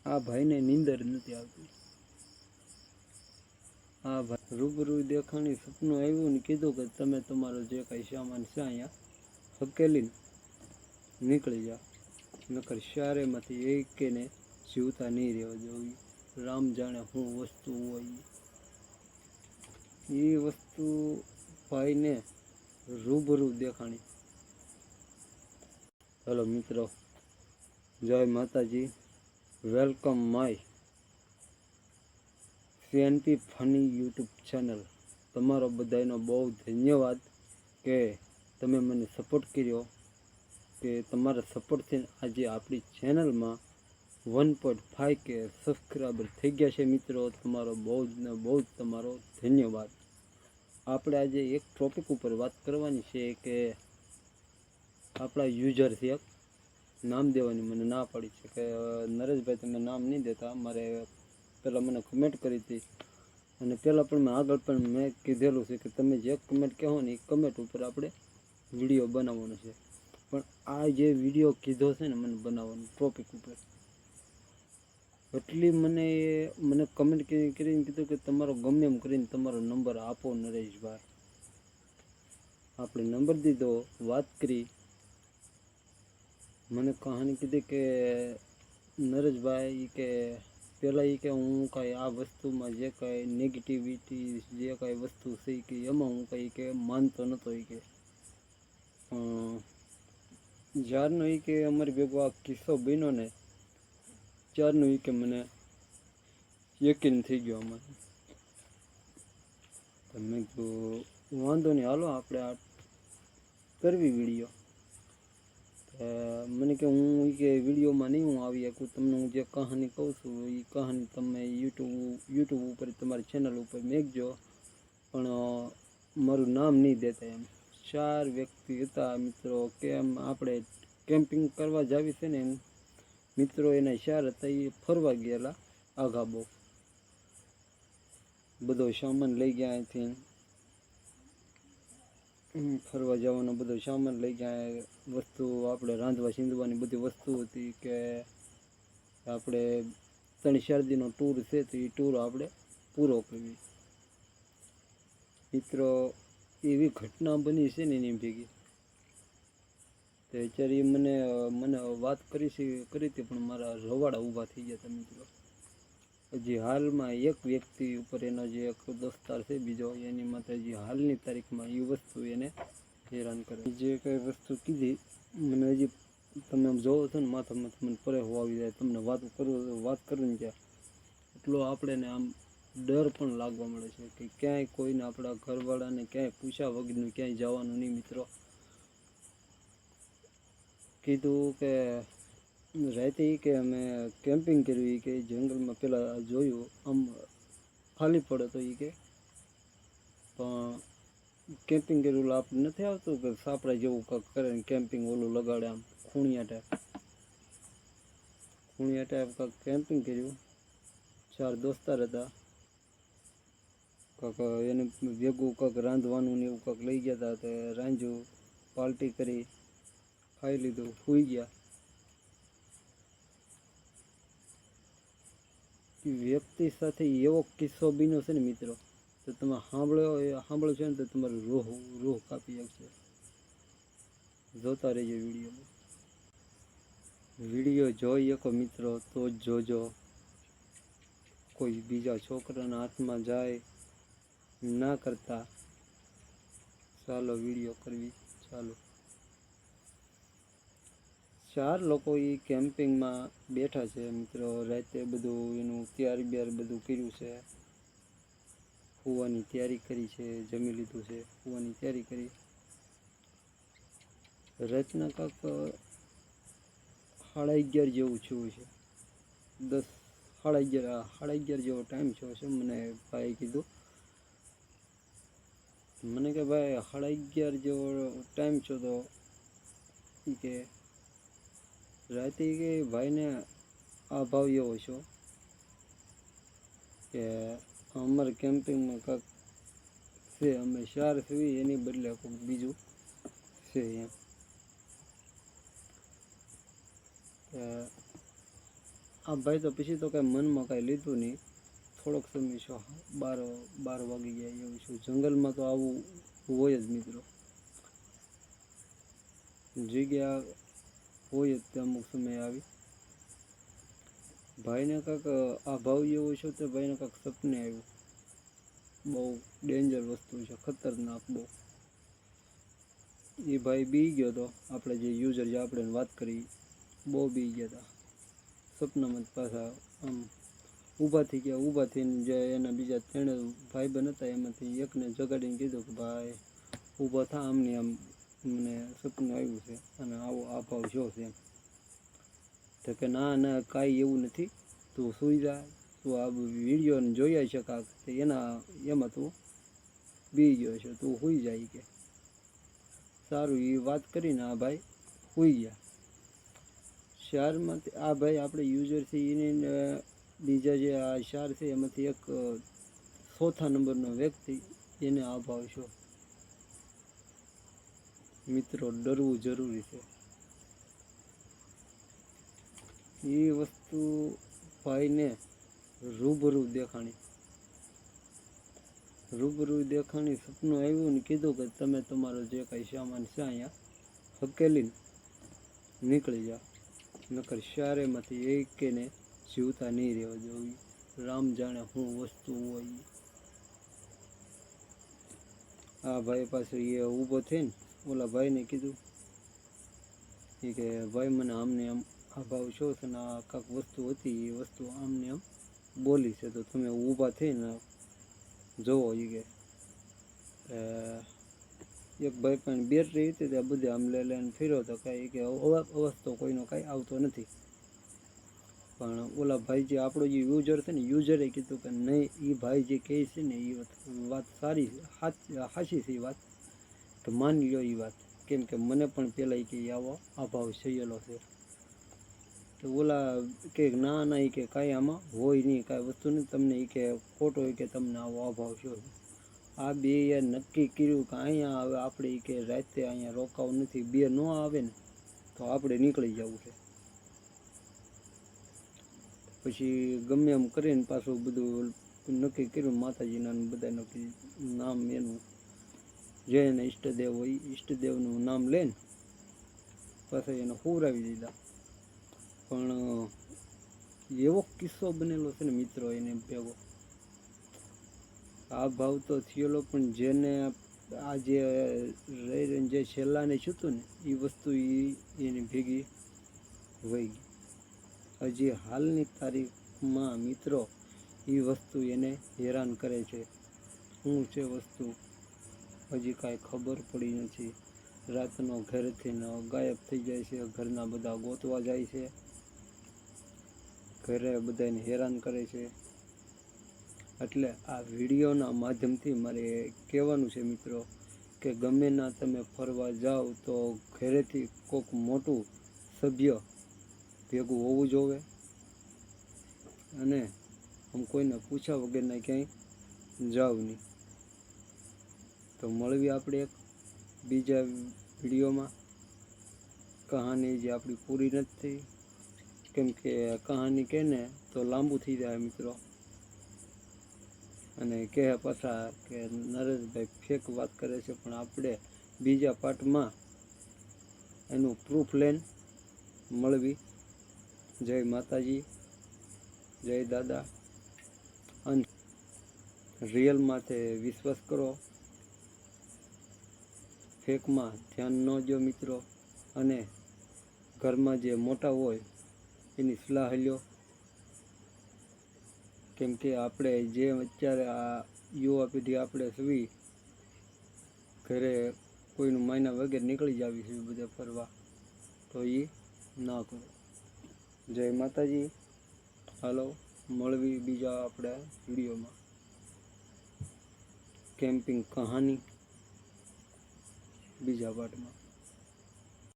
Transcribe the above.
આ ભાઈને નીંદર નથી આવતી. આ ભાઈ રૂબરૂ દેખાણી સપનું આવ્યું ને કીધું કે તમે તમારો જે કાંઈ સામાન છે અહીંયા હકેલીને નીકળી જાઓ, નકર શારેમાંથી એકેને જીવતા નહીં રહેવા દેવું. રામ જાણે શું વસ્તુ હોય એ વસ્તુ ભાઈને રૂબરૂ દેખાણી. હેલો મિત્રો, જય માતાજી. Welcome my CNP funny YouTube channel. તમારો બધાનો બહુ ધન્યવાદ કે તમે મને સપોર્ટ કર્યો, કે તમારા સપોર્ટથી આજે આપણી ચેનલમાં 1.5K સબસ્ક્રાઈબર થઈ ગયા છે. મિત્રો, તમારો બહુ જ ને બહુ જ તમારો ધન્યવાદ. આપણે આજે એક ટોપિક ઉપર વાત કરવાની છે કે આપણા યુઝર છે, એક નામ દેવાની મને ના પડી છે કે નરેશભાઈ તમે નામ નહીં દેતા. મારે પહેલાં મને કમેન્ટ કરી હતી અને પહેલાં પણ મેં આગળ પણ મેં કીધેલું છે કે તમે જે કમેન્ટ કહો ને એ કમેન્ટ ઉપર આપણે વિડીયો બનાવવાનો છે. પણ આ જે વિડીયો કીધો છે ને મને બનાવવાનો ટોપિક ઉપર, એટલી મને કમેન્ટ કરીને કીધું કે તમારો ગમે એમ કરીને તમારો નંબર આપો નરેશભાઈ. આપણે નંબર દીધો, વાત કરી, મને કહાની કીધી કે નરેશભાઈ કે પહેલાં એ કે હું કાંઈ આ વસ્તુમાં જે કાંઈ નેગેટિવિટી જે કાંઈ વસ્તુ છે કે એમાં હું કંઈ કે માનતો નહોતો. એ કે જ્યારનો એ કે અમારી ભેગો આ કિસ્સો બન્યો ને ત્યારનું એ કે મને યકીન થઈ ગયો અમારે. મેં કીધું વાંધો નહીં, હાલો આપણે આ કરવી વિડીયો. મને કે હું કે વિડીયોમાં નહીં હું આવી શકું, તમને હું જે કહાની કહું છું એ કહાની તમે યુટ્યુબ ઉપર તમારી ચેનલ ઉપર મેકજો, પણ મારું નામ નહીં દેતા. એમ 4 વ્યક્તિ હતા મિત્રો. કેમ આપણે કેમ્પિંગ કરવા જાવી છે ને એમ મિત્રો, એના 4 હતા. એ ફરવા ગયેલા આઘા બહુ બધો સામાન લઈ ગયા. અહીંથી ફરવા જવાનો બધો સામાન લઈ ગયા. વસ્તુ આપણે રાંધવા સીંધવાની બધી વસ્તુ હતી કે આપણે 3-4 દિનનો ટૂર છે તો એ ટૂર આપણે પૂરો કરવી. મિત્રો, એવી ઘટના બની છે ને એની ભેગી. તો અત્યારે મને વાત કરી હતી પણ મારા રવાડા ઊભા થઈ ગયા હતા મિત્રો. હજી હાલમાં એક વ્યક્તિ ઉપર એનો જે એક દોસ્તાર છે બીજો, એની માટે હજી હાલની તારીખમાં એ વસ્તુ એને હેરાન કરે. જે કંઈ વસ્તુ કીધી મને હજી તમે આમ જોવો છો ને માથામાં મને પરે આવી જાય. તમને વાત કરું ને ત્યાં એટલો આપણે આમ ડર પણ લાગવા મળે છે કે ક્યાંય કોઈને આપણા ઘરવાળાને ક્યાંય પૂછ્યા વગરનું ક્યાંય જવાનું નહીં. મિત્રો, કીધું કે રાતે કે અમે કેમ્પિંગ કર્યું કે જંગલમાં પહેલાં જોયું આમ ખાલી પડે તો એ કે પણ કેમ્પિંગ કર્યું આપણે નથી આવતું કે સાપડા જેવું કાંક કરે ને કેમ્પિંગ ઓલું લગાડે આમ ખૂણિયા ટાઈપ કાંક કેમ્પિંગ કર્યું. 4 દોસ્તાર હતા. કાંક એને ભેગું કાંક રાંધવાનું ને એવું કાંક લઈ ગયા હતા. તે રાંધ્યું, પાર્ટી કરી, ખાઈ લીધું, સૂઈ ગયા. વ્યક્તિ સાથે એવો કિસ્સો બન્યો છે ને મિત્રો, તો તમે સાંભળો છો ને તો તમારું રૂહ કાપી શકશે. જોતા રહેજો વિડીયો જોઈ શકો મિત્રો તો જ જોજો. કોઈ બીજા છોકરાના હાથમાં જાય ના કરતા. ચાલો વિડીયો કરવી ચાલો. 4 લોકો એ કેમ્પિંગમાં બેઠા છે મિત્રો. રાતે બધું એનું તૈયારી બધું કર્યું છે. સુવાની તૈયારી કરી છે, જમી લીધું છે, સુવાની તૈયારી કરી. રાતના કાંક 11:30 જેવું થયું છે. 11:30 જેવો ટાઈમ થયો છે. મને ભાઈ કીધું, મને કે ભાઈ 11:30 જેવો ટાઈમ થયો તો એ કે રાતે કે ભાઈને આ ભાવ એવો છો કે અમારે કેમ્પિંગમાં કાંક છે, અમે 4 છીએ એની બદલે કોઈક બીજું છે એમ. આ ભાઈ તો પછી તો કાંઈ મનમાં કાંઈ લીધું નહીં. થોડોક સમય છો 12 વાગી ગયા એવું છે. જંગલમાં તો આવું હોય જ મિત્રો, જગ્યા હોય જ તે અમુક સમય આવી. ભાઈને કાંઈક આ ભાવ એવો છે તો ભાઈને કાંઈક સપને આવ્યું. બહુ ડેન્જર વસ્તુ છે, ખતરનાક બહુ. એ ભાઈ બી ગયો હતો, આપણે જે યુઝર જે આપણે વાત કરી બહુ બી ગયા હતા. સપનામાં જ પાછા આમ ઊભા થઈ ગયા. ઊભા થઈને જે એના બીજા 3 ભાઈબંધ હતા એમાંથી એકને જગાડીને કીધું કે ભાઈ ઊભા થા, આમની આમ મને સપનું આવ્યું છે અને આવો આ ભાવ જો છે એમ. તો કે ના ના કાંઈ એવું નથી, તું સૂઈ જા, તું આ વિડીયોને જોયા છે કાંક એમાં તું બી ગયો છે, તું સૂઈ જાય કે. સારું, એ વાત કરીને આ ભાઈ સૂઈ ગયા. શહેરમાંથી આ ભાઈ આપણે યુઝર છે એને બીજા જે આ 4 છે એમાંથી એક 4થા નંબરનો વ્યક્તિ એને આ ભાવ છો. મિત્રો ડરવું જરૂરી છે. એ વસ્તુ ભાઈને રૂબરૂ દેખાણી સપનું આવ્યું ને કીધું કે તમે તમારો જે કાંઈ સામાન છે અહીંયા હકેલીને નીકળી જાઓ, નકર શારેમાંથી એકેને જીવતા નહીં રહેવા દેવું. રામ જાણે શું વસ્તુ હોય. આ ભાઈ પાસે એ ઊભો થઈને ઓલા ભાઈને કીધું કે ભાઈ મને આમને આમ આ ભાવ છો છે ને આ કાંક વસ્તુ હતી, એ વસ્તુ આમને આમ બોલી છે, તો તમે ઊભા થઈને જોવો. એ કે એક ભાઈ પણ બેટરી હતી ત્યાં બધે આમ લઈને ફેર્યો તો કાંઈ કે અવાજ તો કોઈનો કાંઈ આવતો નથી. પણ ઓલા ભાઈ જે આપણો જે યુઝર છે ને, યુઝરે કીધું કે નહીં, એ ભાઈ જે કહે છે ને એ વાત સાચી છે. એ વાત તો માની લો એ વાત, કેમ કે મને પણ પહેલાં કે આવો અભાવ થયેલો છે. તો ઓલા કે ના ના, એ કે કાંઈ આમાં હોય નહીં, કાંઈ વસ્તુ નહીં, તમને એ કે ખોટો હોય કે તમને આવો અભાવ થયો છે. આ બે નક્કી કર્યું કે અહીંયા હવે આપણે એ કે રાતે અહીંયા રોકાવું નથી. બે ન આવે ને તો આપણે નીકળી જવું છે. પછી ગમે એમ કરીને પાછું બધું નક્કી કર્યું. માતાજીના બધાનું નામ એનું જે એને ઈષ્ટદેવ હોય ઈષ્ટદેવનું નામ લઈને પાછા એને હુવરાવી દીધા. પણ એવો કિસ્સો બનેલો છે ને મિત્રો એને ભેગો. આ ભાવ તો થયેલો, પણ જેને આ જે છેલ્લાને છૂતું ને એ વસ્તુ એની ભેગી વહી ગઈ. હજી હાલની તારીખમાં મિત્રો એ વસ્તુ એને હેરાન કરે છે. શું છે વસ્તુ હજી કાંઈ ખબર પડી નથી. રાતનો ઘરેથી ગાયબ થઈ જાય છે, ઘરના બધા ગોતવા જાય છે, ઘરે બધાને હેરાન કરે છે. એટલે આ વિડીયોના માધ્યમથી મારે કહેવાનું છે મિત્રો કે ગમે ના તમે ફરવા જાઓ તો ઘરેથી કોઈક મોટું સભ્ય ભેગું હોવું જોઈએ, અને આમ કોઈને પૂછ્યા વગરના ક્યાંય જાવ નહીં. તો મળવી આપણે એક બીજા વિડીયોમાં. કહાની જે આપણી પૂરી નથી થઈ, કેમ કે કહાની કહે ને તો લાંબુ થઈ જાય મિત્રો. અને કહે પાછા કે નરેશભાઈ ફેક વાત કરે છે, પણ આપણે બીજા પાર્ટમાં એનું પ્રૂફ લઈને મળવી. જય માતાજી, જય દાદા. અને રિયલ માથે વિશ્વાસ કરો, ફેકમાં ધ્યાન ન દો મિત્રો. અને ઘરમાં જે મોટા હોય એની સલાહ લ્યો, કેમ કે આપણે જે અત્યારે આ યુવા પેઢી આપણે સુવી ઘરે કોઈનું માયના વગર નીકળી જાવી છે બધે ફરવા, તો એ ના કરો. જય માતાજી. હાલો મળવી બીજા આપણે વિડીયોમાં. કેમ્પિંગ કહાની બીજા પાર્ટમાં.